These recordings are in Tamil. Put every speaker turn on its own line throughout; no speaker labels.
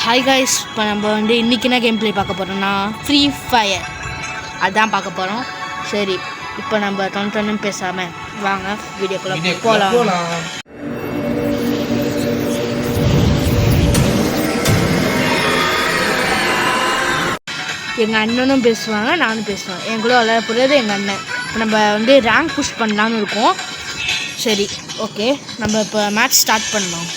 ஹாய் கைஸ், இப்போ நம்ம இன்றைக்கி என்ன கேம் ப்ளே பார்க்க போகிறோம்னா ஃப்ரீ ஃபயர் அதுதான் பார்க்க போகிறோம். சரி, இப்போ நம்ம தொண்ணு பேசாமல் வாங்க வீடியோக்குள்ளே போகலாம். எங்கள் அண்ணனும் பேசுவாங்க, நானும் பேசுவேன். என் கூட விளையாட போகிறது எங்கள் அண்ணன். இப்போ நம்ம ரேங்க் புஷ் பண்ணலான்னு இருக்கோம். சரி, ஓகே, நம்ம இப்போ மேட்ச் ஸ்டார்ட் பண்ணலாம்.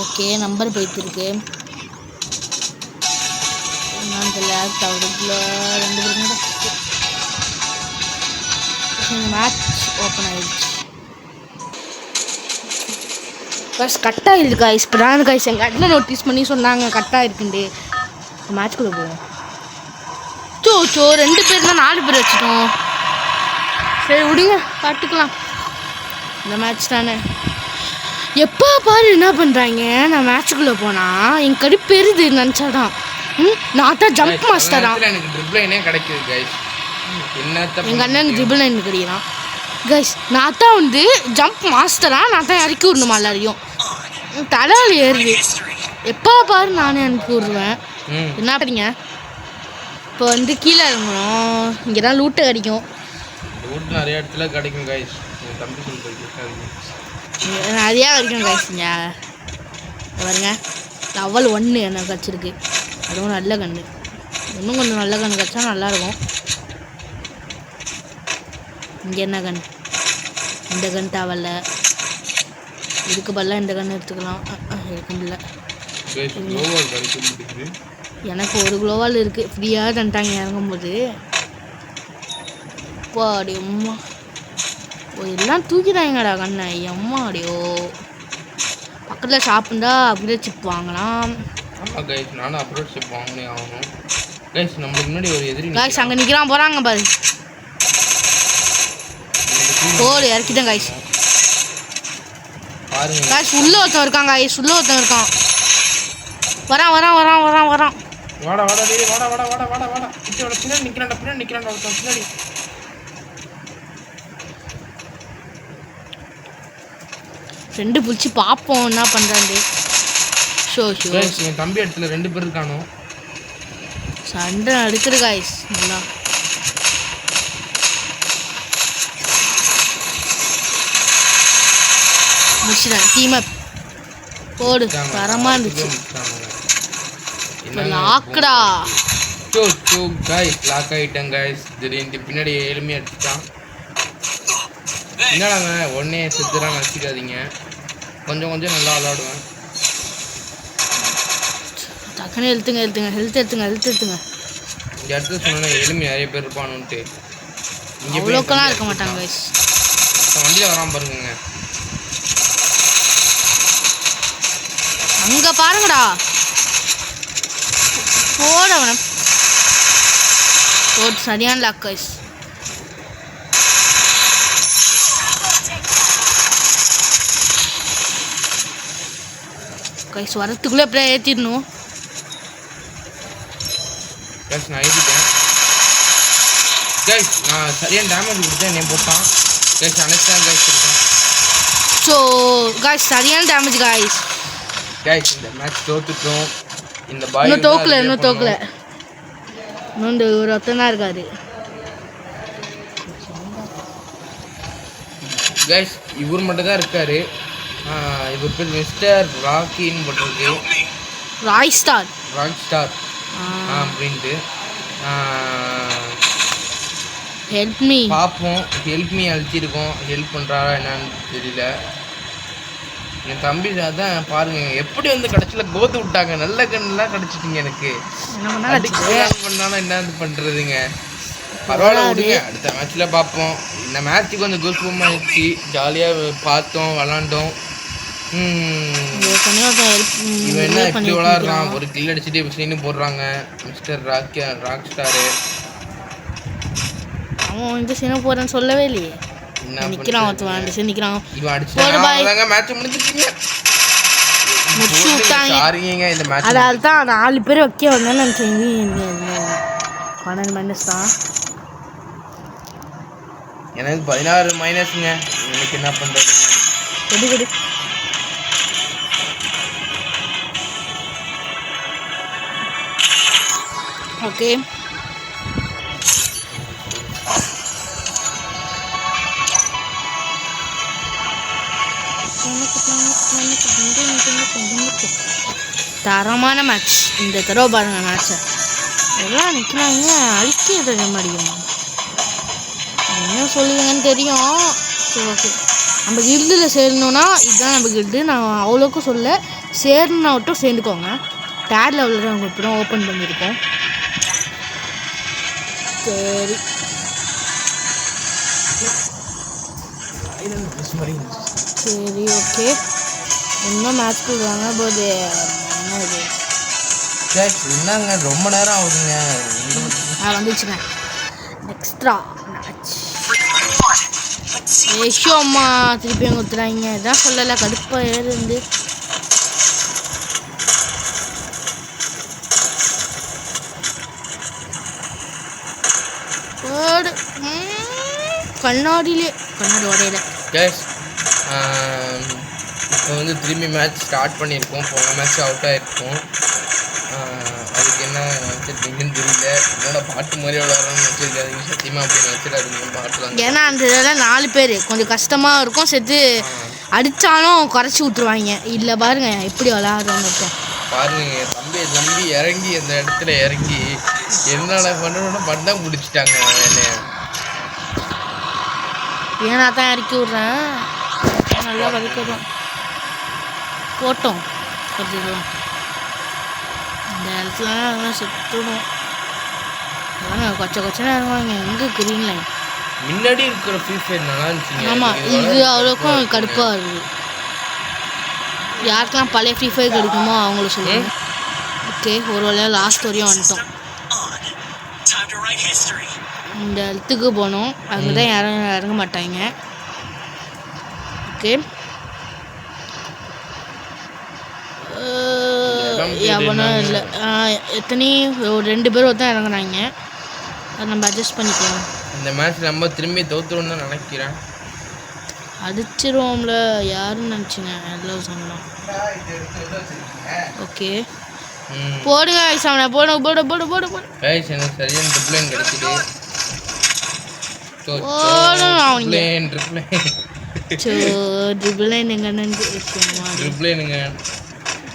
ஓகே, நம்பர் போயிட்டுருக்கு. என்னன்னு தெரியல, தவறுல 2 பேருமே மேட்ச் ஓப்பன் ஆகிடுச்சு. பஸ் கட்டாக இருக்கு கைஸ். இப்போ தான் கைஸ் எங்கள் அண்ணன் நோட்டீஸ் பண்ணி சொன்னாங்க கட்டாக இருக்குண்டு. மேட்ச்குள்ளே போவோம். சோ 2 பேர் தான் 4 பேர் வச்சுட்டோம். சரி விடுங்க, பார்த்துக்கலாம். இந்த மேட்ச் தானே. எப்போ பாரு என்ன பண்ணுறாங்க, நான் மேட்சுக்குள்ளே போனால் என் கடி பெருது நினச்சாதான். நான் தான் ஜம்ப் மாஸ்டர் தான்.
எனக்கு ட்ரிபிள் லைனே கிடைக்குது கைஸ்.
எங்கள் அண்ணனுக்கு ட்ரிபிள் லைன் கிடைக்கிறான் கைஸ். நான் தான் ஜம்ப் மாஸ்டராக நான் தான் இறக்கி விடணுமா எல்லாரையும். தலைவலி ஏறுது. எப்போ பாரு நானே அனுப்பி விடுவேன். என்ன பண்ணுறீங்க? இப்போ கீழே இறங்கணும். இங்கே தான் லூட்டு கிடைக்கும்.
லூட் நிறைய இடத்துல கிடைக்கும் கைஸ். தம்பி
நிறையா கிடைக்கும் கைஸுங்க. பாருங்க, லெவல் 1 எனக்கு கிடச்சிருக்கு. அதுவும் நல்ல கன்று. இன்னும் கொஞ்சம் நல்ல கன்று கிடச்சா நல்லாயிருக்கும். இங்கே என்ன கன்று? இந்த கன்று தேவையில்ல. இதுக்கு பதிலாக இந்த கன்று எடுத்துக்கலாம். இருக்கும்ல, எனக்கு ஒரு குளோவால் இருக்குது. ஃப்ரீயாக தந்துட்டாங்க இறங்கும்போது. இப்போ அடி அம்மா எல்லாம் தூக்கிட்டாங்கடா கண்ணை. அம்மா அடியோ. பக்கத்தில் ஷாப்புண்டா அப்கிரேட் சிப் வாங்கலாம்.
ஆமாம் கைஸ், நானும் அப்கிரேட் சிப் வாங்கினே ஆகணும் கைஸ். நம்மளுக்கு முன்னாடி ஒரு எதிரி
கைஸ் அங்கே நிற்கிறான், போகிறாங்க பாரு. போடு, இறக்கிட்டேன் கைஸ்.
பாருங்க
கைஸ், உள்ள ஒருத்தன் இருக்கான் கைஸ். உள்ள ஒருத்தன் இருக்கான். வரான் வரான் வரான் வரான் வரான்.
வாடா வாடா டேய், வாடா வாடா வாடா வாடா வாடா. பின்னாடி நிற்கிறான்டா ஒருத்தன் பின்னாடி.
ரெண்டு பிடிச்சி பார்ப்போம் என்ன பண்ணுறாண்டு.
என் தம்பி இடத்துல 2 பேர் இருக்கானோ.
சண்டை அடுக்குது காய்ஸ். நல்லா முடிச்சுட்டேன். டீம் அப் போடு. தரமாக இருந்துச்சு. லாக்குடா.
கைஸ் லாக் ஆகிட்டேன் கைஸ். திடீர்னு பின்னாடி எளிமையாக அடிச்சுட்டான். என்னடாங்க உடனே செத்துறான் நினச்சிக்காதீங்க. கொஞ்சம் நல்லா விளாடுவேன்.
டக்குன்னு ஹெல்த் எடுத்துங்க.
இந்த இடத்துல சொன்னா எளிமை நிறைய பேர் இருப்பானுன்ட்டு. இங்கே
அவ்வளோக்கெல்லாம் இருக்க மாட்டாங்க கைஸ்.
வண்டியில் வராமல் பாருங்க.
அங்கே பாருங்கடா. போட சரியான லாக் கைஸ். கைஸ் வரத்துக்குள்ளே அப்படியே ஏற்றிடணும்.
கைஸ் நான் ஏற்றிட்டேன் கைஸ். நான் சரியான டேமேஜ் கொடுத்தேன். என்னை போட்டான் கைஸ். அனைத்தான் கைஸ் இருக்கேன்.
ஸோ கைஸ் சரியான டேமேஜ் கைஸ்.
இந்த மேட்ச் தோத்துட்டோம். இந்த பாய்
இன்னும் தோக்கல. இன்னும் ஒரு ஒருத்தன் தான் இருக்காரு
கைஸ். இவர் மட்டும் தான் இருக்காரு. இவர் பேர் மிஸ்டர் ராக்கின்னு போட்டிருக்கு.
ராக் ஸ்டார்
அப்படின்ட்டு.
ஹெல்ப் மீ
பார்ப்போம். ஹெல்ப் மீ அழிச்சிருக்கோம். ஹெல்ப் பண்ணுறாரா என்னன்னு தெரியல. என் தம்பி தான் பாருங்க எப்படி கடைசியில் கோத்து விட்டாங்க. நல்ல கண்ணெலாம் கிடச்சிட்டிங்க எனக்கு. பண்ணாலும் என்ன பண்ணுறதுங்க. பரவாயில்ல விடுங்க, அடுத்த மேட்ச்சில் பார்ப்போம். இந்த மேட்ச்சுக்கு கொஞ்சம் கூஸ்பம் ஆயிடுச்சு. ஜாலியாக பார்த்தோம், விளாண்டோம். இவன் என்ன இப்படி விளாட்றான். ஒரு கில் அடிச்சுட்டு இப்படி போடுறாங்க. Mister rock star.
அவன் இந்த சீனை போகிறேன்னு சொல்லவே இல்லையே. நிற்கிறான் ஒருத்தன். 2 சீன் நிற்கிறான்.
இவன் அடிச்சு மேட்ச் முடிஞ்சிருக்கீங்க.
முடிச்சு விட்டாங்க.
சாரிங்க இந்த மேட்ச்.
அதால தான் 4 பேர் வைக்க வந்தேன்னு நினச்சேன். 12 மைனஸ் தான்.
எனக்கு 16 மைனஸ்ங்க. எனக்கு என்ன பண்ணுறதுங்க?
கொடு ஓகே. தரமான மேட்ச் இந்த தடவை பாருங்க. மேட்சை எல்லாம் நிற்கிறாங்க, அழிக்க மாட்டேங்கிறாங்க. என்ன சொல்லுவீங்கன்னு தெரியும். சரி ஓகே, நம்ம கில்டில் சேரணுன்னா இதுதான் நம்ம கில்டு. நான் அவ்வளோக்கும் சொல்ல, சேரணுன்னா மட்டும் சேர்ந்துக்கோங்க. தேர்ட் லெவலில் தான் நம்ம இப்போ தான் ஓப்பன் பண்ணியிருக்கோம். சரி சரி ஓகே. இன்னும் மேட்ச் போடுவாங்க போது. என்ன இது
என்னங்க ரொம்ப நேரம் ஆகுதுங்க.
வந்துச்சுங்க எக்ஸ்ட்ரா மேட்ச். ஏஷோ அம்மா திருப்பி அங்கே ஊற்றுறாங்க. இதான் சொல்லலை, கடுப்பாக ஏறுந்து. கண்ணாடியிலே கண்ணாடி உடையில.
இப்போ வந்து திரும்பி மேட்ச் ஸ்டார்ட் பண்ணியிருக்கோம். போன மேட்ச் அவுட் ஆகிருக்கோம். அதுக்கு என்ன நினச்சிருக்கீங்கன்னு தெரியல. என்னோட பாட்டு மாதிரி விளாட்றோன்னு நினச்சிருக்காதீங்க. சத்தியமாக அப்படி நினச்சிடாதீங்க. பாட்டுலாம்
ஏன்னா அந்த இதில் 4 பேர் கொஞ்சம் கஷ்டமாக இருக்கும். சேர்த்து அடித்தாலும் குறைச்சி விட்ருவாங்க. இல்லை பாருங்க எப்படி விளாட்றோன்னு
பாருங்க. தம்பி இறங்கி அந்த இடத்துல இறங்கி என்னால் பண்ணணும்னா பண்ண முடிச்சிட்டாங்க.
ஏன்னா தான் இறக்கி விட்றேன். நல்லா வதக்கிறோம் போட்டோம் கொஞ்சம். இந்த இடத்துல செத்துடும். கொச்சனை இறங்குவாங்க. எங்கே கிரீன் லைன்
முன்னாடி இருக்கிற ஃப்ரீ ஃபயர் நல்லா இருந்துச்சுங்க.
ஆமாம், இது அவ்வளோக்கும் கடுப்பாக இருக்குது. யாருக்கெல்லாம் பழைய ஃப்ரீ ஃபயர் கிடைக்குமோ அவங்கள சொல்லுங்கள். ஓகே, ஒரு வேளையாக லாஸ்ட் வரையும் வந்துட்டோம். இந்த இடத்துக்கு போனோம். அங்கே தான் இறங்க மாட்டாங்க. ஓகே, எவனும் இல்லை. ஒரு 2 பேர் தான் இறங்குறாங்க. அதை நம்ம அட்ஜஸ்ட் பண்ணிக்கலாம்.
இந்த மேட்ச் நம்ம திரும்பி தோற்றுருவோம்னு தான் நினைக்கிறேன்.
அடிச்சிருவோம்ல, யாருன்னு நினச்சிங்க எல்லாம் சொன்னோம். ஓகே போடுங்க ஐசாமனை, போடு போடு போடு போடு போடு.
எனக்கு சரியான ட்ரிப்ளைன் கிடைச்சிது.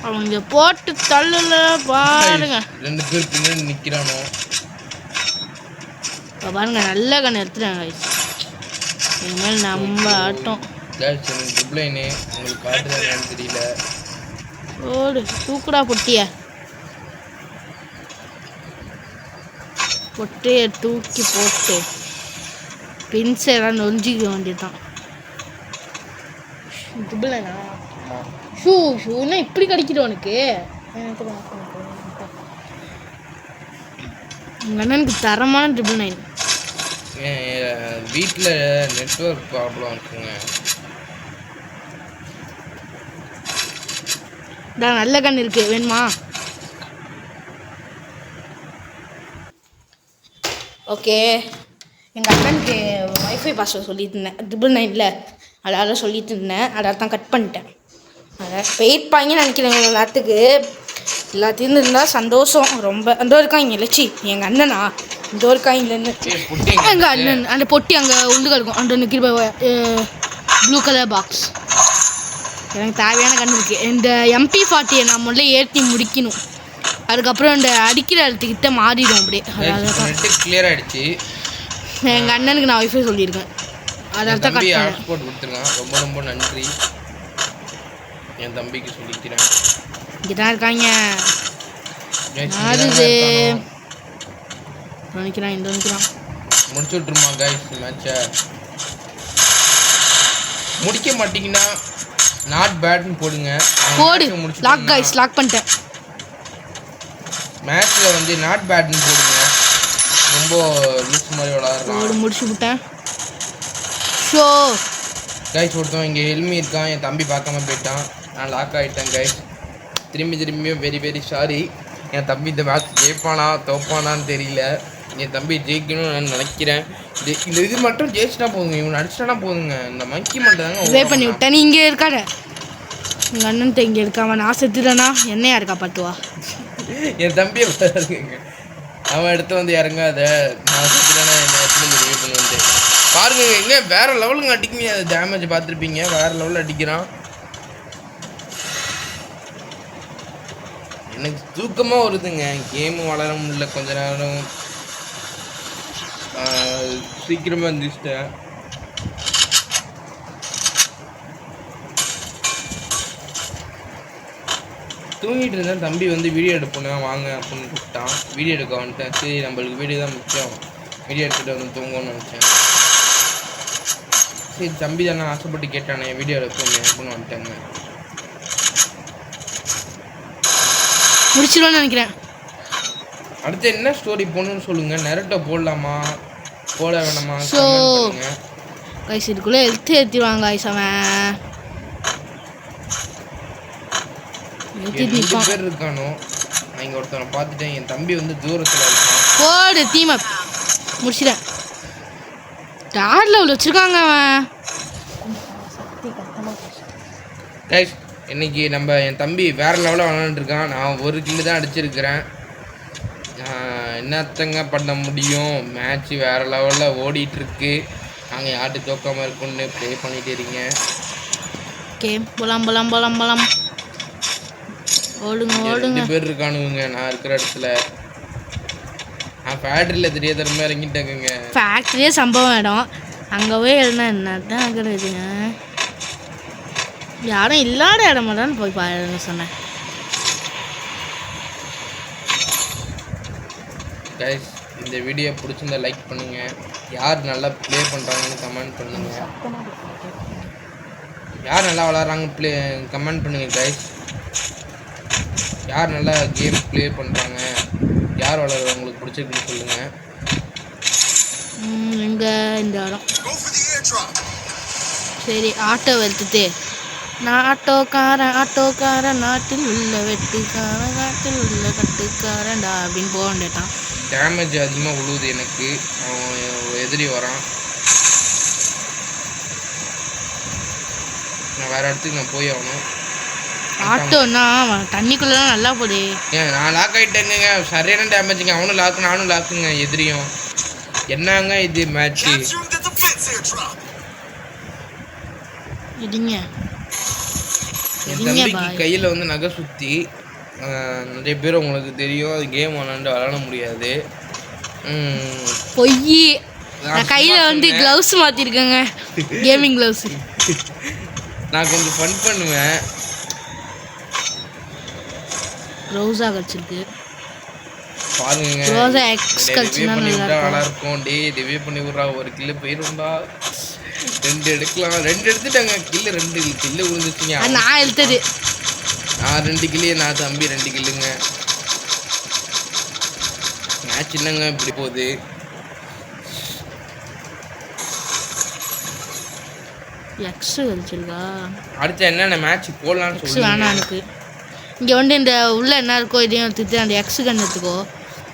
அவங்க போட்டு தள்ளுல பாருங்க.
2 பேர் பின்னாடி நிற்கிறானோ
பாருங்க. நல்ல கண்ணு எடுத்துட்டாங்க. இனிமேல் நம்ம ஆட்டம்.
ட்ரிப்ளைனு உங்களுக்கு காட்டுதான்னு தெரியல.
ஓடு தூக்குடா பொட்டையை தூக்கி போட்டு பின்ஸ் எல்லாம் நொஞ்சிக்க வேண்டியதுதான். ஷூன்னா இப்படி கிடைக்கிடும் உனக்கு. உங்கள் அண்ணனுக்கு தரமான 999.
வீட்டில் நெட்வொர்க் ப்ராப்ளம் இருக்குங்க.
நல்ல கண் இருக்கு, வேணுமா? ஓகே, எங்கள் அண்ணனுக்கு வைஃபை பாஸ்வேர்ட் சொல்லிட்டு இருந்தேன் 999 அதாவது சொல்லிட்டு இருந்தேன். அதாவது தான் கட் பண்ணிட்டேன். அதான் வெயிட் பாங்கன்னு நினைக்கிறேன். நேரத்துக்கு எல்லாத்தையும் இருந்தால் சந்தோஷம் ரொம்ப. அந்த இருக்காங்க லட்சி எங்கள் அண்ணனா இந்த இருக்காங்கன்னு எங்கள் அண்ணன். அந்த பொட்டி அங்கே உள்ள கிடக்கும். அந்த நிற்கிற ப்ளூ கலர் பாக்ஸ் எனக்கு தேவையான கண்ணு இருக்குது. இந்த MP40 நான் முதல்ல ஏற்றி முடிக்கணும். அதுக்கப்புறம் இந்த அடிக்கிற இடத்துக்கிட்ட மாறிடும் அப்படியே.
அதாவது கிளியர் ஆகிடுச்சு.
எங்கள் அண்ணனுக்கு நான் வைஃபை சொல்லியிருக்கேன். அதான் தான்
ஹாட்ஸ்பாட் கொடுத்துருக்கேன். ரொம்ப ரொம்ப நன்றி. என் தம்பிக்கு சொல்லிக்கிறேன்.
இங்கே தான் இருக்காங்க. யாரு நினைக்கிறான்? இந்த நினைக்கிறான்.
முடிச்சு விட்டுருமா கைஸ் மேட்சை? முடிக்க மாட்டிங்கன்னா நாட் பேட்னு போடுங்க.
போடு. லாக் கைஸ், லாக் பண்ணிட்டேன்.
மேட்ச்சில் வந்து நாட் பேட்னு போடுங்க. ரொம்ப லூஸ் மாதிரி விளாட்றோம்.
முடிச்சு விட்டேன். ஷோ
கைஸ் ஒருத்தவன் இங்கே ஹெல்மி இருக்கான். என் தம்பி பார்க்காம போயிட்டான். நான் லாக் ஆகிட்டேன் கைஸ். திரும்பியும் வெரி வெரி சாரி. என் தம்பி இந்த மேட்ச் ஜெயிப்பானா தோப்பானான்னு தெரியல. என் தம்பி ஜெயிக்கணும்னு நான் நினைக்கிறேன். இது மட்டும் ஜெயிச்சுட்டா போதுங்க, இவன் அடிச்சிட்டானா போதுங்க. இந்த மங்கி மட்டும் தாங்க
பண்ணி விட்டேன். நீ இங்கே இருக்காத, உங்கள் அண்ணன் இங்கே இருக்காம நான் செத்துட்டேன்னா என்னையா இருக்கா பார்த்துவா.
என் தம்பியை பாருங்க, அவன் எடுத்து வந்து இறங்காத, நான் செத்துட்டேன்னா என்ன எடுத்து வந்து ரிவ்யூ பண்ணுவேன்ட்டு பாருங்க. எங்கே வேற லெவலுங்க அடிக்குங்க. அது டேமேஜ் பார்த்துருப்பீங்க, வேற லெவலில் அடிக்கிறான். எனக்கு தூக்கமாக வருதுங்க, கேமு வளர முடியல. கொஞ்ச நேரம் சீக்கிரமாக இருந்துச்சிட்டேன். தூங்கிட்டு இருந்தேன். தம்பி வந்து வீடியோ எடுப்போம் வாங்க அப்படின்னு கூப்பிட்டான். வீடியோ எடுக்க வந்துட்டேன். சரி நம்மளுக்கு வீடியோ தான் முக்கியம், வீடியோ எடுத்துகிட்டு வந்து தூங்கணும்னு நினச்சேன். சரி தம்பி தானே ஆசைப்பட்டு கேட்டானே வீடியோ எடுப்போமே அப்படின்னு வந்துட்டேங்க.
முடிச்சிடுவேன்னு நினைக்கிறேன்.
அடுத்து என்ன ஸ்டோரி போடணும்னு சொல்லுங்க. நெரட்டோ போடலாமா போட வேணாமா?
ஸோ கைஸ் இதுக்குள்ளே ஏற்றிடுவாங்க கைஸ். அவன்
2 பேர் இருக்கானோ. நான் இங்கே ஒருத்தவனை பார்த்துட்டேன். என் தம்பி வந்து தூரத்தில் இருக்கான்.
போடு தீமை முடிச்சிட்டேன். டார் லெவல் வச்சுருக்காங்க அவன்.
கைஸ் இன்னைக்கு நம்ம என் தம்பி வேறு லெவலில் விளாண்டுருக்கான். நான் 1 கில்லு தான் அடிச்சிருக்கிறேன். என்னத்தங்க பண்ண முடியும், மேட்ச்சு வேறு லெவலில் ஓடிட்டுருக்கு. நாங்கள் யார்ட்டு தோக்காமல் இருக்குன்னு ப்ளே பண்ணிகிட்டே இருக்கீங்க.
ஓகே போலாம் போலாம் போலாம் போலாம். ஓடுங்க ஓடுங்க.
2 பேர் இருக்கானுங்க நான் இருக்கிற இடத்துல. நான் ஃபேக்ட்ரியில் தெரியாத இறங்கிட்டேங்க.
ஃபேக்ட்ரியே சம்பவம் இடம், அங்கே போய் எழுதினா என்ன தான் ஆகுறதுங்க. யாரும் இல்லாத இடமா தான் போய் பாருங்க சொன்னேன்.
கைஸ் இந்த வீடியோ பிடிச்சிருந்தா லைக் பண்ணுங்கள். யார் நல்லா ப்ளே பண்ணுறாங்கன்னு கமெண்ட் பண்ணுங்கள். யார் நல்லா விளாட்றாங்க கமெண்ட் பண்ணுங்கள் கைஸ். யார் நல்லா கேம் ப்ளே பண்ணுறாங்க, யார் விளாட்றது உங்களுக்கு பிடிச்சிருக்குன்னு சொல்லுங்கள்.
எங்கே இந்த இடம் சரி. ஆட்டோ எடுத்துட்டு நான் ஆட்டோக்காரன் நாட்டில் உள்ள வெட்டுக்காரன் நாட்டில் உள்ள கட்டுக்காரன்டா அப்படின்னு போக வேண்டியதான்.
டேமேஜ் அதிகமாக விழுவுது எனக்கு. அவன் எதிரி வரான். நான் வேறு இடத்துக்கு நான் போய் ஆகணும்.
ஆட்டோன்னா தண்ணிக்குள்ளலாம் நல்லா போடு.
ஏன் நான் லாக் ஆகிட்டேங்க, சரியான டேமேஜுங்க. அவனும் லாக்கு நானும் லாக்குங்க, எதிரியும். என்னங்க இது மேட்ச்சு.
இடிங்க
என் தம்பிக்கு கையில் வந்து நகை சுற்றி நிறைய பேர் உங்களுக்கு தெரியும். அது கேம் விளாட முடியாது.
பொய். நான் கையில் வந்து க்ளவுஸ் மாற்றிருக்கேங்க, கேமிங் க்ளவுஸ்.
நான் கொஞ்சம் ஃபன் பண்ணுவேன்.
ரோஸா கிடச்சிருக்கு
பாருங்க.
ரோஸா எக்ஸ் கிடச்சுன்னா
நல்லா இருக்கும். ரிவ்யூ பண்ணி விட்றா. 1 கில்லு போயிருந்தா 2 எடுக்கலாம். 2 எடுத்துட்டாங்க. கில்லு 2 கில்லு விழுந்துச்சுங்க.
நான் எடுத்தது.
நான் 2 கில்லு, நான் தம்பி 2 கில்லுங்க. மேட்ச் என்னங்க இப்படி போகுது.
எக்ஸ் கழிச்சிருக்கா.
அடுத்து என்னென்ன மேட்ச் போடலான்னு சொல்லி
வேணாம் எனக்கு. இங்கே வந்து இந்த உள்ள என்ன இருக்கோ இதையும் எடுத்துட்டு அந்த எக்ஸ் கன் எடுத்துக்கோ.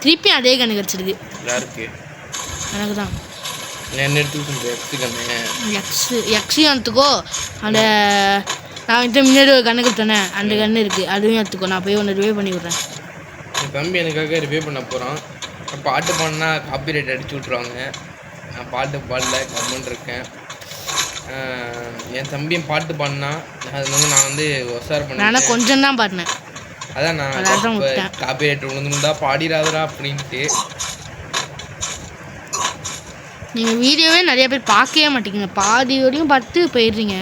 திருப்பி அதே கண்ணு கிடச்சிருக்கு.
யாருக்கு?
எனக்கு தான்.
என்ன எடுத்துக்கிட்டு எக்ஸ் கண்ணு
எக்ஸையும் எடுத்துக்கோ. அந்த நான் வந்து முன்னாடி ஒரு கண்ணு கொடுத்தேனே அந்த கண்ணு இருக்குது, அதுவும் எடுத்துக்கோ. நான் போய் ஒன்று ரிவே பண்ணி விட்றேன்.
என் தம்பி எனக்காக ரிவே பண்ண போகிறான். பாட்டு பாடினா காப்பி ரைட் அடிச்சு விட்ருவாங்க. நான் பாட்டு பாடல கம்முன்னு இருக்கேன். என் தம்பியும் பாட்டு பாடினா அது வந்து நான் வந்து ஒசார் பண்ணேன்.
நான் கொஞ்சம் தான் பாடினேன்.
அதான் நான் காப்பி ரைட் விழுந்துருந்தா பாடிடாதரா அப்படின்ட்டு.
நீங்கள் வீடியோவே நிறைய பேர் பார்க்கவே மாட்டேங்க, பாதி வரையும் பார்த்து போயிடுறீங்க.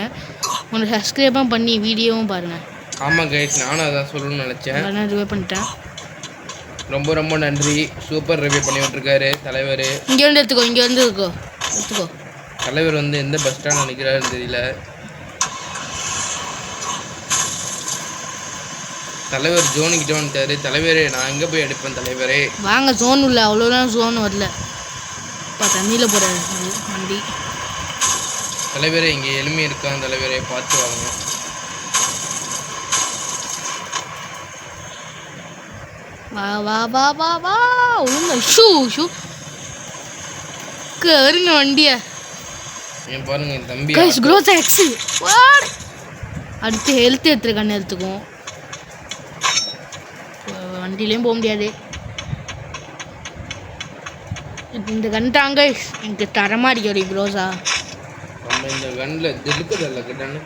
உங்களை சப்ஸ்கிரைபும் பண்ணி வீடியோவும் பாருங்கள்.
ஆமாம் கைஸ், நானும் அதான் சொல்லணும்னு நினச்சேன்.
நான் ரிவே பண்ணிட்டேன்.
ரொம்ப ரொம்ப நன்றி. சூப்பர் ரிவ்யூ பண்ணி விட்டுருக்காரு தலைவர்.
இங்கே வந்து எடுத்துக்கோ.
தலைவர் வந்து எந்த பஸ் ஸ்டாண்ட் நினைக்கிறாருன்னு தெரியல. தலைவர் ஜோனுக்கிட்ட வந்துட்டாரு. தலைவரே நான் எங்கே போய் எடுப்பேன் தலைவரே?
வாங்க ஜோன் உள்ள. அவ்வளோதான் ஜோன் வரல. இப்போ தண்ணியில் போகிற வண்டி.
தலைவரே இங்கே எளிமை இருக்கான் தலைவரே, பார்த்து வாங்க.
வா வா வா வா வா ஒழுங்க ஷூ ஷூ கருங்க வண்டியை
என் பாருங்க என் தம்பி
கைஸ் க்ரோத் எக்ஸ் அடுத்து ஹெல்த் எடுத்துருக்கான்னு எடுத்துக்கும் வண்டியிலையும் போக முடியாது இந்த கன் தாங்க எனக்கு தரமாக அடிக்கடி க்ரோஸா
நம்ம இந்த கன்ல இருக்குதல்ல கன்னு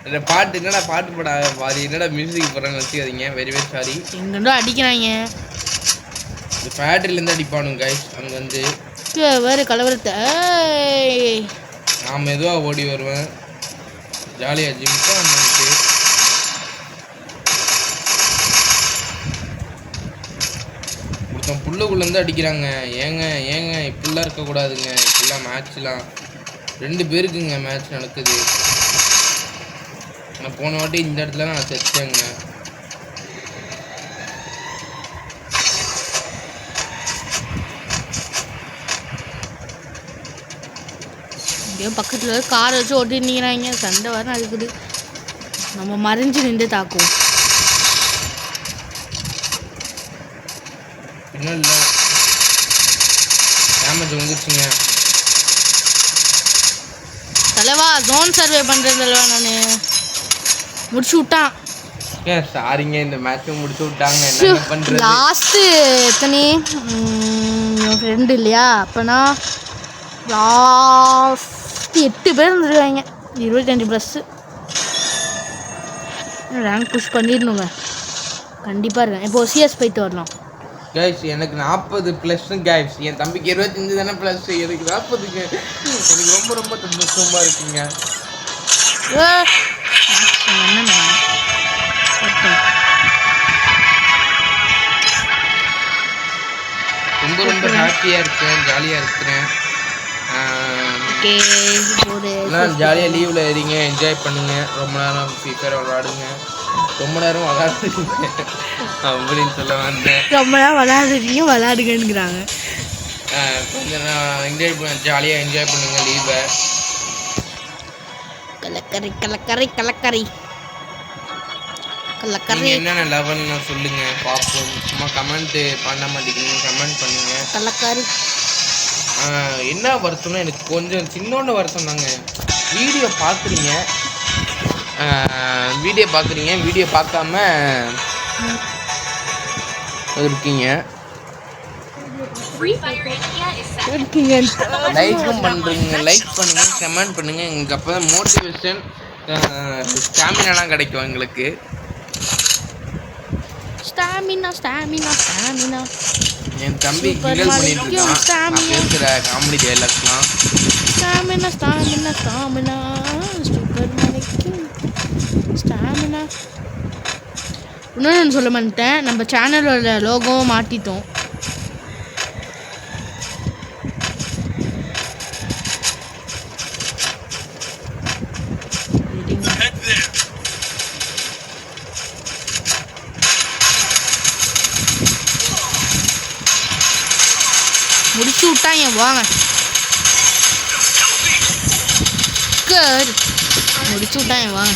இந்த பாட்டு என்னடா பாட்டு போட பாதி என்னடா மியூசிக் போடுறாங்க வச்சுக்காதீங்க வெரி வெரி சாரி
எங்கேண்டோ அடிக்கிறாங்க
இந்த ஃபேக்ட்ரிலேருந்து அடிப்பானுங்க கைஸ் அங்கே வந்து
வேறு கலவரத்தை
நான் மெதுவாக ஓடி வருவேன் ஜாலியாக ஜிம்க்கு வந்துட்டு ஒருத்தன் புல்லுக்குள்ளேருந்து அடிக்கிறாங்க ஏங்க இப்படிலாம் இருக்கக்கூடாதுங்க இப்படிலாம் மேட்ச்லாம் 2 பேருக்குங்க மேட்ச் நடக்குது நான் போன வாட்டி இந்த இடத்துல நான் செத்தேங்க
இங்கேயோ பக்கத்தில் காரை வச்சு ஓட்டிருந்தீங்கிறாங்க சண்டை வர நடக்குது நம்ம மறைஞ்சு நின்று தாக்குவோம்
பின்னாடி டேமேஜ் வந்துருச்சுங்க
தலைவா ஜோன் சர்வே பண்ணுறது தலைவா நான் முடிச்சு விட்டான்
சாரிங்க இந்த மேட்சும் முடிச்சு விட்டாங்க என்ன பண்ணுறது
லாஸ்ட்டு எத்தனை என் ஃப்ரெண்டு இல்லையா அப்போனா லாஸ்ட் 8 பேர் இருந்துருக்காங்க 25+ ரேங்க் புஷ் பண்ணிடணுங்க கண்டிப்பாக இருக்கேன் இப்போது சிஎஸ் போயிட்டு வரலாம்
கைஸ் எனக்கு 40+ கைஸ் என் தம்பிக்கு 25 தானே ப்ளஸ் எனக்கு 40ங்க எனக்கு ரொம்ப ரொம்ப சந்தோஷமா இருக்குங்க ரொம்ப ரொம்ப ஹாப்பியாக இருக்கேன் ஜாலியாக இருக்கிறேன் ஜாலியாக லீவில் இருங்க என்ஜாய் பண்ணுங்க ரொம்ப நேரம் ஃப்ரீஃபயர் விளாடுங்க ரொம்ப நேரம் விளாடுறீங்க அப்படின்னு சொல்ல வந்தேன்
ரொம்ப நேரம் விளாடுங்கங்கிறாங்க
கொஞ்சம் என்ஜாய் பண்ண ஜாலியாக என்ஜாய் பண்ணுங்க லீவை
கலக்கரை
என்னென்ன லெவல்னு சொல்லுங்க பார்ப்போம் சும்மா கமெண்ட் பண்ண மாட்டேங்கிறீங்க கமெண்ட் பண்ணுங்க
கலக்கரி
என்ன வருத்தம்னா எனக்கு கொஞ்சம் சின்னோண்டு வருத்தம் தாங்க வீடியோ பார்க்குறீங்க வீடியோ பார்க்காம இருக்கீங்க லைக்கும் பண்ணுறீங்க லைக் பண்ணுங்க கமெண்ட் பண்ணுங்க எங்களுக்கு அப்போ தான் மோட்டிவேஷன் ஸ்டாமினாலாம் கிடைக்கும் எங்களுக்கு
ஸ்டாமினா
என் தம்பி கிண்டல் பண்ணிட்டு இருக்கான் நான் பேசுகிற காமெடி டைலாக்ஸ்லாம்
ஸ்டாமினா இன்னொன்று சொல்ல மாட்டேன் நம்ம சேனலோட லோகோவை மாற்றிட்டோம் முடிச்சு விட்டாங்க வாங்க முடிச்சு விட்டாங்க வாங்க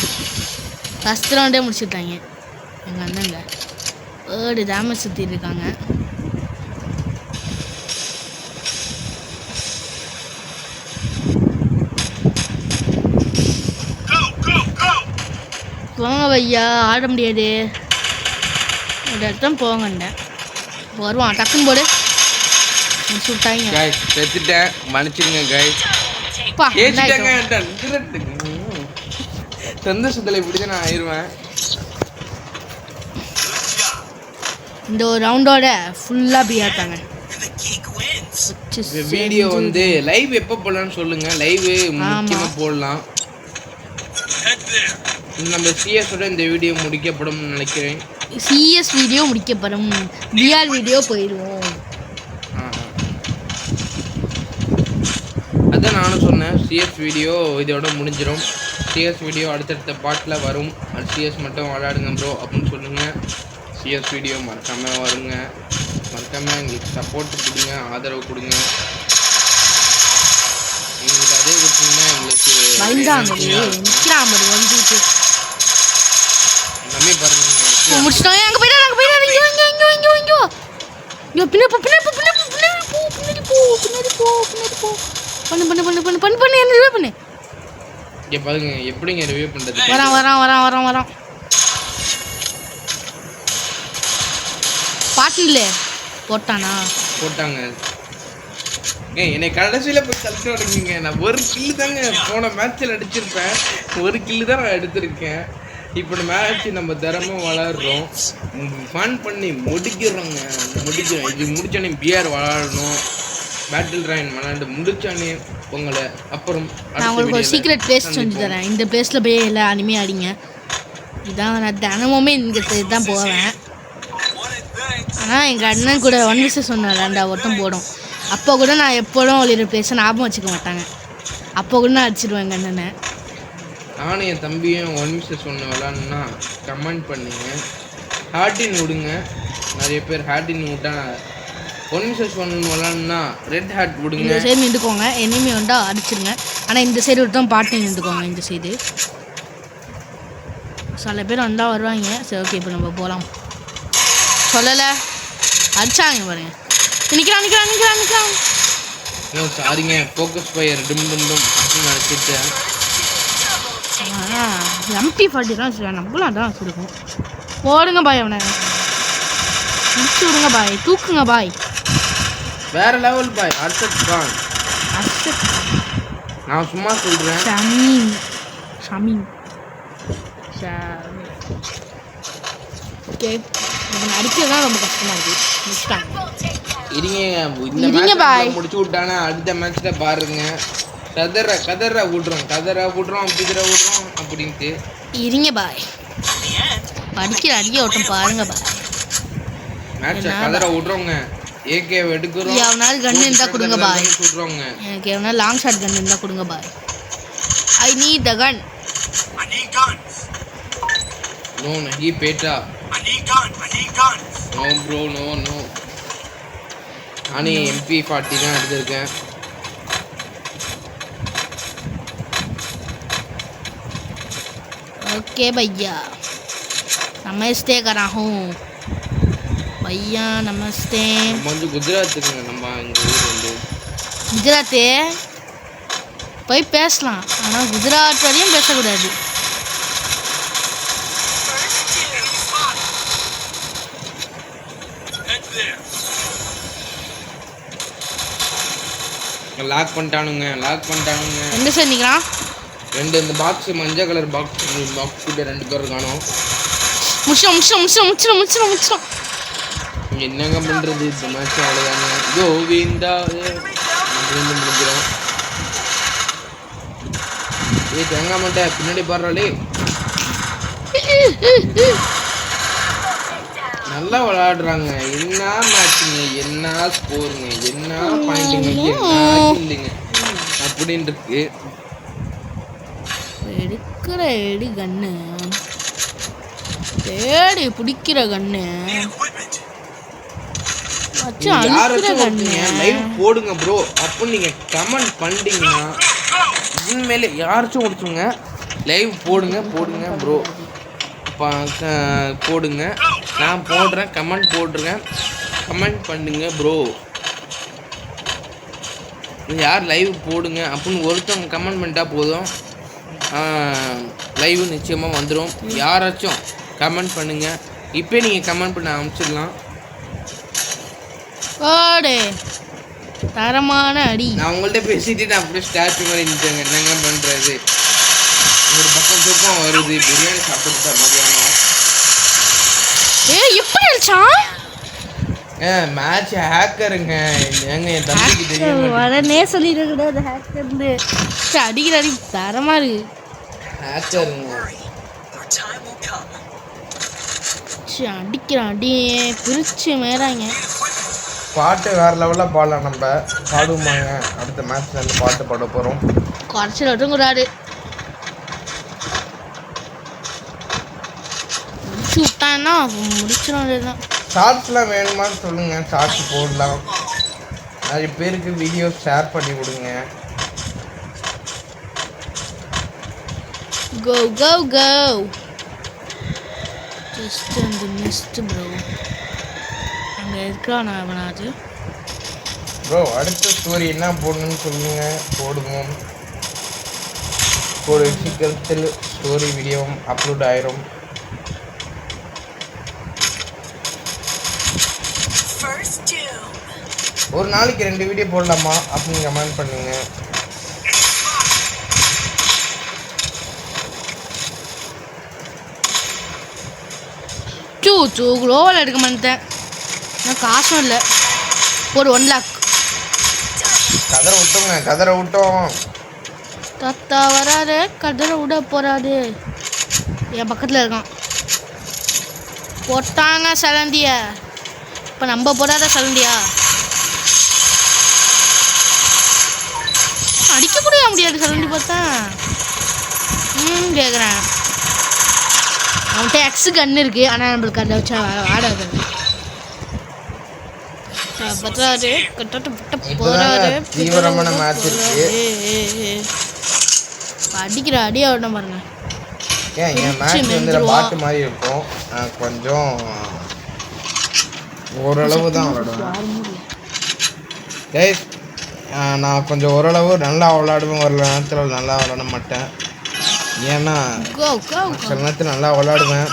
ஃபஸ்ட் ரவுண்டே முடிச்சு விட்டாங்க எங்கள் அண்ணங்க 7 டேமேஜ் சுற்றிட்டு இருக்காங்க போங்க பையா ஆட முடியாது ஒரு இடத்துல போங்கண்டேன் வருவான் டக்குன்னு போடு
செத்துட்டேன் மன்னிச்சிருங்க கைஸ் சந்தோஷத்துல இப்படி தான் நான் ஆயிடுவேன்
இந்த ஒரு ரவுண்டோட ஃபுல்லாக பிரியாட்டாங்க
வீடியோ வந்து லைவ் எப்போ போடலாம்னு சொல்லுங்க லைவ் முக்கியமாக போடலாம் நம்ம சிஎஸோட இந்த வீடியோ முடிக்கப்படும் நினைக்கிறேன்
சிஎஸ் வீடியோ முடிக்கப்படும் பிஆர் வீடியோ போயிடுவோம்
அதான் நானும் சொன்னேன் சிஎஸ் வீடியோ இதோட முடிஞ்சிடும் சிஎஸ் வீடியோ அடுத்தடுத்த பாட்டில் வரும் அது சிஎஸ் மட்டும் விளையாடுங்க ப்ரோ அப்படின்னு சொல்லுங்கள் சிஎஸ் வீடியோ மறக்காமல் வருங்க மறக்காமல் எங்களுக்கு சப்போர்ட் கொடுங்க ஆதரவு கொடுங்க எங்களுக்கு அதே கொடுத்தீங்கன்னா எங்களுக்கு
நம்பி
பாருங்க
முடிச்சிட்டோம் ஐயோ பின்னாடி போ பின்னாடி போ பின்னாடி போ பின்னாடி போ பின்னாடி போ பின்னாடி போ பண்ணு பண்ணு பண்ணு பண்ணு பண்ணு பண்ணு என்ன ரிவே பண்ணு.
இங்க பாருங்க எப்படிங்க ரிவே பண்றது.
வரான் வரான் வரான் வரான் வரான். பாட்டில போட்டானா
போட்டாங்க. என்னை கடைசியில் போய் தள்ளிட்டு விடுங்க. நான் ஒரு கில்லு தாங்க போன மேட்ச்சில் அடிச்சிருப்பேன். ஒரு கில்லு தான் நான் எடுத்திருக்கேன். இப்போ இந்த மேட்ச் நம்ம திறமாக வளர்றோம், ஃபன் பண்ணி முடிக்கிறோங்க. முடிக்கிறோம். இது முடிச்சானே பிஆர் விளாடணும், பேட்டில் ராயன் விளாண்டு முடிச்சானே உங்களை. அப்புறம்
நான் உங்களுக்கு ஒரு சீக்ரெட் பிளேஸ் சொல்லி தரேன். இந்த பிளேஸில் போய் எல்லாம் அனிமே அடிங்க. இதான் நான் தினமுமே இங்கே தான் போவேன். ஆனால் எங்கள் அண்ணன் கூட 1 vs 1 விளாண்டா ஒருத்தம் போடும். அப்போ கூட நான் எப்போதும் ஒரு பிளேஸை ஞாபகம் வச்சுக்க மாட்டாங்க. அப்போ கூட நான் அடிச்சிடுவேன் எங்கள் அண்ணனை.
நானும் என் தம்பியும் 1 vs 1 விளாட்ணுன்னா கமெண்ட் பண்ணுங்க, ஹார்டின் விடுங்க. நிறைய பேர் ஹார்டின் விட்டா 1 vs 1 விளாட்ணுன்னா ரெட் ஹார்ட் விடுங்க.
இந்த சைடு நின்றுக்கோங்க, எனிமே வந்தால் அடிச்சிருங்க. ஆனால் இந்த சைடு விட்டு பாட்டு நின்றுக்கோங்க. இந்த சைடு சில பேர் வந்தால் வருவாங்க. சரி ஓகே இப்போ நம்ம போகலாம். சொல்லலை அடிச்சாங்க பாருங்க. நிற்கிறான் நிற்கிறான் நிற்கிறான் நிற்கிறான்.
சாரிங்க, ஃபோக்கஸ் ஃபயர் டும் டும் டும் அப்படின்னு அடிச்சிட்டேன்.
MP40 தான் வச்சுருக்கேன். நம்மளும் அதான் வச்சுருக்கோம். போடுங்க பாய், அவனை முடிச்சு விடுங்க பாய், தூக்குங்க பாய்.
வேற லெவல் பாய். அர்ஷத் கான்.
அர்ஷத்
நான் சும்மா சொல்கிறேன்.
ஷமீம் ஷமீம் ஓகே. இவன் அடிக்கிறது தான் ரொம்ப கஷ்டமாக இருக்குது. முடிச்சிட்டாங்க.
இருங்க, இந்த மேட்ச் முடிச்சு விட்டானா அடுத்த மேட்ச்ல பாருங்க. கதற விட்றோம் பிதிர விட்றோம் அப்படின்ட்டு.
இருங்க பாய், படிக்கிற அடிக்க ஓட்டம் பாருங்க பாய்.
மேட்சை கதற விட்றோங்க. ஏகே எடுக்கிறோம்.
எவனாலும் கன் இருந்தால் கொடுங்க பாய்.
விட்றோங்க.
எனக்கு எவனா லாங் ஷாட் கன் இருந்தால் கொடுங்க பாய். I need the gun.
No நஹி பேட்டா. No bro no no. நானே MP40 தான் எடுத்திருக்கேன்.
ओके भैया, नमस्ते करा हूँ भैया, नमस्ते.
வந்து குஜராத்துக்குங்க. நம்ம எங்கள் ஊர் வந்து
குஜராத்து போய் பேசலாம், ஆனால் குஜராத் வரையும் பேசக்கூடாது.
லாக் பண்ணிட்டானுங்க.
எந்த சைடு நிற்கிறான்?
ரெண்டு இந்த பாக்ஸ் மஞ்சள் கலர் பாக்ஸ் கிட்ட 2 பேர் காணோம்.
முடிச்சிடும்.
என்னங்க பண்ணுறது, இந்த மேட்ச் அவ்வளோதாங்க. கோவிந்தா அப்படின்னு முடிஞ்சிடும். தேங்காய் மாட்டேன் பின்னாடி பாடுறாளே. நல்லா விளையாடுறாங்க. என்ன மேட்சுங்க, என்ன ஸ்கோருங்க, என்ன பாயிண்ட்டுங்க, இல்லைங்க அப்படின்னு இருக்கு.
எடுக்கிற எடி கண்ணு, தேடி பிடிக்கிற கண்ணு,
லைவ் போடுங்க ப்ரோ அப்படின்னு நீங்க கமெண்ட் பண்ணிட்டீங்கன்னா உண்மையிலே யாராச்சும் ஒருத்தவங்க லைவ் போடுங்க ப்ரோ போடுங்க. நான் போடுறேன், கமெண்ட் பண்ணுங்க ப்ரோ. யார் லைவ் போடுங்க அப்படின்னு ஒருத்தவங்க கமெண்ட் பண்ணிட்டா போதும், லைவ் நிச்சயமாக வந்துடும். யாராச்சும் கமெண்ட் பண்ணுங்கள். இப்போ நீங்கள் கமெண்ட் பண்ண ஆரம்பிச்சிடலாம்.
தரமான அடி.
நான் உங்கள்கிட்ட பேசிட்டு நான் அப்படியே ஸ்டாச்சு மாதிரி நிற்கிறேங்க. என்னங்க பண்ணுறது, ஒரு பக்கம் தூக்கம் வருது. பிரியாணி சாப்பிட்டு மதியானம்.
எப்படி அடிச்சான்?
மேட்ச் ஹேக்கருங்க. ஏங்க என் தம்பிக்கு தெரியும்.
உடனே சொல்லிடக்கூடாது ஹேக்கர்னு. அடிக்கிற அடி தரமா இருக்கு.
ஹேக்கருங்க
அடிக்கிற அடியே பிரிச்சு மேறாங்க.
பாட்டு வேற லெவலில் பாடலாம். நம்ம பாடுவோமாங்க. அடுத்த மேட்ச்ல இருந்து பாட்டு பாட போகிறோம்.
குறைச்சல் விட்டுங்கிறாரு. முடிச்சு விட்டான்னா முடிச்சிடும்.
ஷார்ட்ஸ்லாம் வேணுமான்னு சொல்லுங்கள், ஷார்ட்ஸ் போடலாம். நிறைய பேருக்கு வீடியோ ஷேர் பண்ணி கொடுங்க.
Just on the mist bro. இங்கே இருக்கிறான் அவனாது.
ப்ரோ அடுத்த ஸ்டோரி என்ன போடணும்னு சொல்லுங்க, போடுவோம். ஒரு சீக்கிரத்தில் ஸ்டோரி வீடியோவும் அப்லோட் ஆயிரும். ஒரு நாளைக்கு 2 வீடியோ போடலாமா அப்படின்னு கமெண்ட் பண்ணுங்க.
குளோவல் எடுக்க மாட்டேன், காசும் இல்லை. ஒரு 1 lakh
கதற விட்டோம்.
தத்தா வராது, கதற விட போறாது. என் பக்கத்தில் இருக்கான். போட்டாங்க சலந்திய. இப்போ நம்ம போடாத சலந்தியா அடிக்க முடியாது சலந்தி பார்த்தா. கேட்குறேன். அவன்கிட்ட எக்ஸு கன்று இருக்கு, ஆனால் நம்மளுக்கு அதை வச்சா ஆடாது.
தீவிரமான மேட்ச் இருக்கு.
அடிக்கிற அடி ஆடணும் பாருங்க.
என் மேட்ச் வந்து பாட்டு மாதிரி இருக்கும். கொஞ்சம் ஓரளவு தான் விளாடுவேன். நான் கொஞ்சம் ஓரளவு நல்லா விளாடுவேன். ஒரு நேரத்தில் நல்லா விளாட மாட்டேன். ஏன்னா சில நேரத்தில் நல்லா விளாடுவேன்.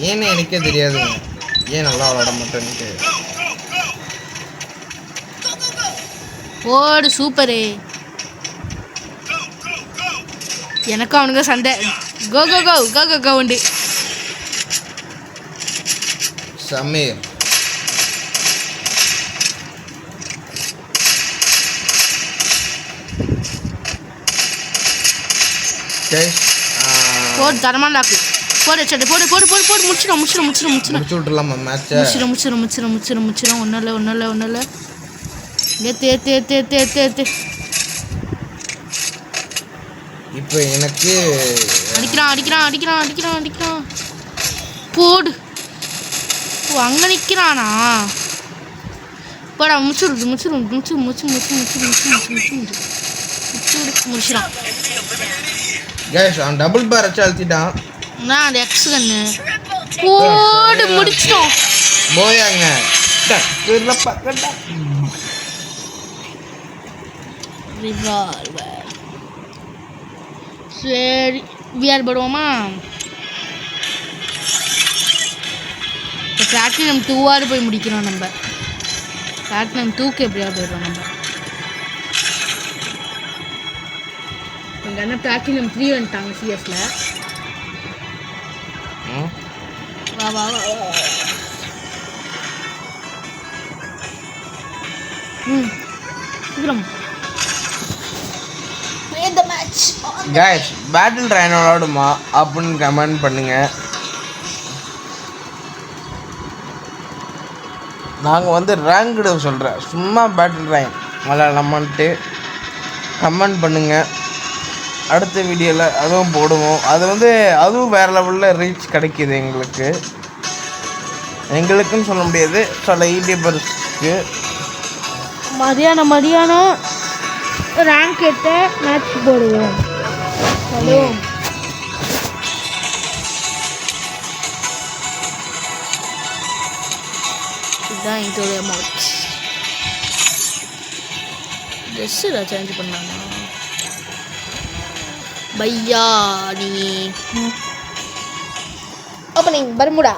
ஏன்னு எனக்கே தெரியாதுங்க, ஏன் நல்லா விளாட மாட்டேன்ட்டு.
ஓடு சூப்பரு. எனக்கும் அவனுங்க சண்டை. கோ கோ கோ கோ கோ கோ உண்டு.
சமீர்
போடு தரமான லாக்கு. போடு சட்டை போடு போடு போடு போடு. முடிச்சு
விட்டுலாமா மேட்சை?
முடிச்சிடும். ஒன்றும் இல்லை. ஏத்து.
இப்போ எனக்கு
அடிக்கிறான். போடு. அங்கே நிற்கிறானா? போடா முடிச்சிடான்.
அவன் டபுள் பார் வச்சு அழுத்திட்டான்.
நான் அந்த எக்ஸ் கண்ணு போடு முடிச்சிட்டோம்.
போயாங்க
சரி விஆர் போடுவோமா? இப்போ பிளாட்டினம் 2 போய் முடிக்கிறோம். நம்ம பிளாட்டினம் 2க்கு எப்படியா போயிடுறோம் நம்ம. எங்கள் அண்ணன் பிளாட்டினம் 3 வந்துட்டாங்க சிஎஸ்ல. வா சீக்கிரம்
கைஸ் பேட்டில் ட்ரைன் விளாடுமா அப்படின்னு கமெண்ட் பண்ணுங்க. நாங்கள் வந்து ரேங்க்டு சொல்கிறேன், சும்மா பேட்டில் ட்ரைன் விளாடலாமான்ட்டு கமெண்ட் பண்ணுங்கள். அடுத்த வீடியோவில் அதுவும் போடுவோம். அதுவும் வேறு லெவலில் ரீச் கிடைக்கிது எங்களுக்குன்னு சொல்ல முடியாது, சில யூடியூபர்ஸ்க்கு.
மதியானம் ரேங்க் எடுத்த மேட்ச் போடுவோம். இதுதான் இதோட அமௌண்ட். ட்ரெஸ் ஏதாவது சேஞ்ச் பண்ணலாமா பையா? நீ ஓப்பனிங் பர்முடா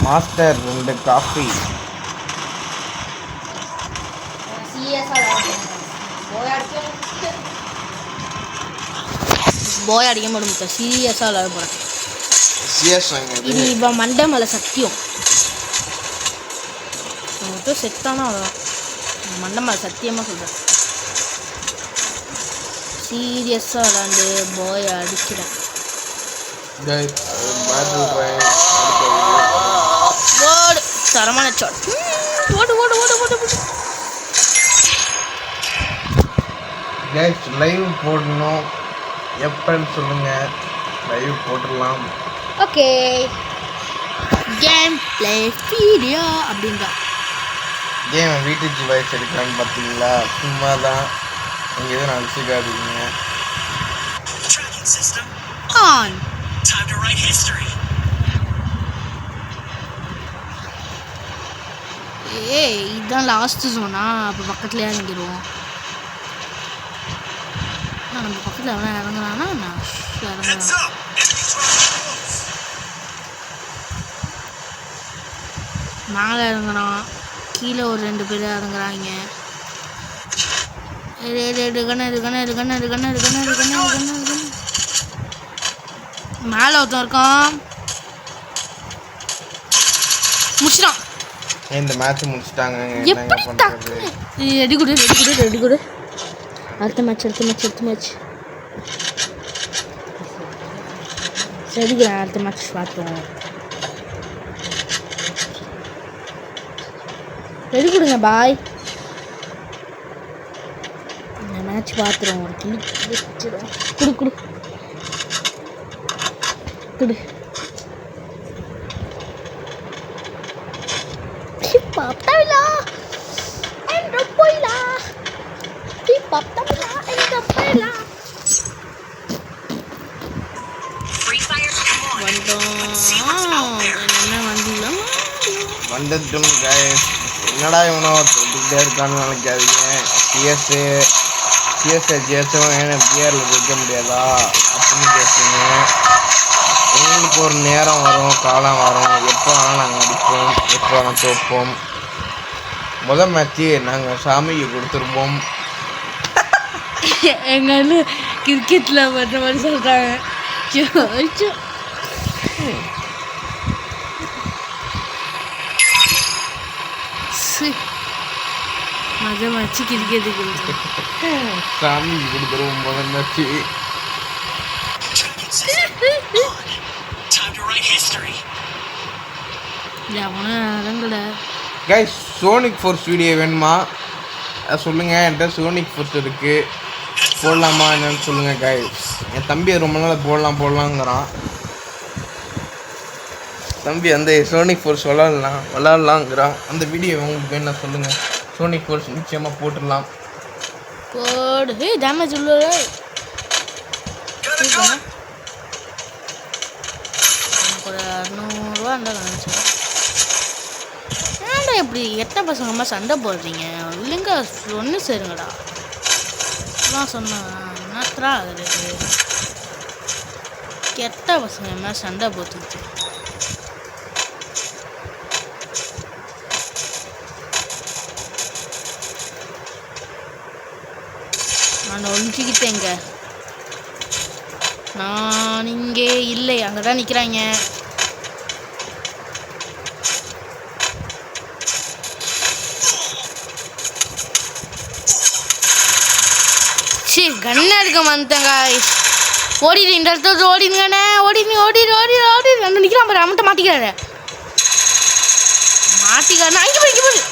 மாஸ்டர் 2 காஃபி.
போய் அடிக்க மாட்டோம். சீரியஸாக விளையாட போகிறேன். இது இவன் மண்டை மேலே சத்தியம். மட்டும் செத்தானா அவ்வளோதான். மண்டை மேலே சத்தியமாக சொல்கிறேன். சீரியஸாக விளாண்டு போய் அடிக்கிறேன். போடு தரமான ஷாட். ஓடு.
லைவ் போடணும் எப்பன்னு சொல்லுங்க, லைவ் போட்டுடலாம்.
ஓகே கேம் ப்ளே வீடியோ அப்படிங்க.
ஏன் வீட்டு வயசு எடுக்கிறான்னு பார்த்தீங்களா? சும்மா தான் நீங்கள் எதுவும் நினச்சிக்காதீங்க.
ஏய் இதுதான் லாஸ்ட் ஜோனா? அப்போ பக்கத்துலேயே இறங்கிடுவோம். நம்ம பக்கத்தில் எவனா இறங்குறானா? நான் இறங்குறேன். மேலே இறங்குறான், கீழே ஒரு 2 பேர் இறங்குறாங்க. மேலே ஒருத்தன் இருக்கான், முடிச்சிட்டான்.
இந்த மேட்ச் முடிச்சிட்டாங்க.
ரெடி கொடு. அடுத்த மேட்ச் சரிங்க. அடுத்த மேட்ச் பார்த்தோம். ரெடி கொடுங்க பாய். இந்த மேட்ச் பார்த்துருவோம். ஒரு கிளி வச்சிடும். குடு பாப்டாவிலா என்ற போயிலா பாப்டாவிலா என்ற போயிலா
வந்துட்டோம் கைஸ். என்னடா இவனோ தொட்டுக்கிட்டே இருக்கான்னு நினைக்காதீங்க. சிஎஸ்ஏ ஜேசும் ஏன்னா பிஆரில் வைக்க முடியாதா அப்படின்னு கேட்குங்க. எங்களுக்கு ஒரு நேரம் வரும், காலம் வரும், எப்போ வேணால் நாங்கள் அடிப்போம், எப்போ வேணால் தோப்போம். முதல் மேட்ச்சு நாங்கள் சாமிக்கு கொடுத்துருப்போம்.
எங்கள் அண்ணன் கிரிக்கெட்டில் பண்ணுற மாதிரி சொல்கிறாங்க. மஜா மேட்ச்சு கிரிக்கெட்டுக்கு
சாமிக்கு கொடுத்துருவோம் முதல் match. Guys sonic force video வேணுமா சொல்லுங்கள். என்கிட்ட சோனிக் ஃபோர்ஸ் இருக்குது, போடலாமா என்னன்னு சொல்லுங்கள் கைஸ். என் தம்பி ரொம்ப நாள் போடலாங்கிறான். தம்பி அந்த சோனிக் ஃபோர்ஸ் விளாட்லாங்கிறான். அந்த வீடியோ உங்களுக்கு வேணா சொல்லுங்கள். சோனிக் ஃபோர்ஸ் நிச்சயமாக போட்டுடலாம்.
போடு டேமேஜ் உள்ள ஒரு 600 இருந்தால் நினச்சேன். ஏன்டா இப்படி எட்ட பசங்கம்மா சண்டை போடுறீங்க? இல்லைங்க ஒன்று சேருங்கடா. நான் சொன்னேன் என்னத்ரா அது கெட்ட பசங்க சண்டை போட்டுச்சு. நான் ஒழிஞ்சிக்கிட்டேங்க. நான் இங்கே இல்லை, அங்கே தான் நிற்கிறாங்க. சரி கண்ணா இருக்க வந்துட்டேங்க. ஓடிடு இந்த இடத்துல ஓடிடுங்கண்ணே. ஓடிடு அங்கே நிற்கிறான் பாரு. அவன்கிட்ட மாட்டிக்கிறாரு. அங்கே போய்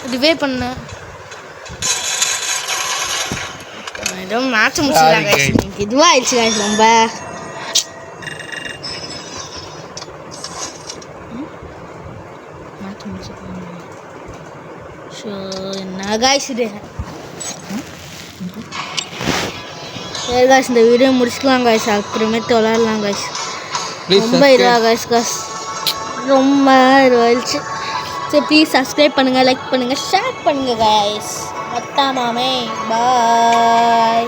இதுவே பண்ண ஏதோ மேட்ச் முடிச்சுட்டாங்க. இதுவாக ஆயிடுச்சு ரொம்ப. மேட்ச் முடிச்சுட்டாங்க. ஸோ என்ன காய்ஸ் இது? சரி காய்ஸ் இந்த வீடியோ முடிச்சுக்கலாம் காய்ஸ். அப்புறமேட்டு விளாட்லாம் காய்ஸ். ரொம்ப இதுவாக காய்ஸ் ரொம்ப இதுவாகிடுச்சு. சரி ப்ளீஸ் சப்ஸ்கிரைப் பண்ணுங்கள், லைக் பண்ணுங்கள், ஷேர் பண்ணுங்கள் காய்ஸ். மொத்தமாமே பாய்.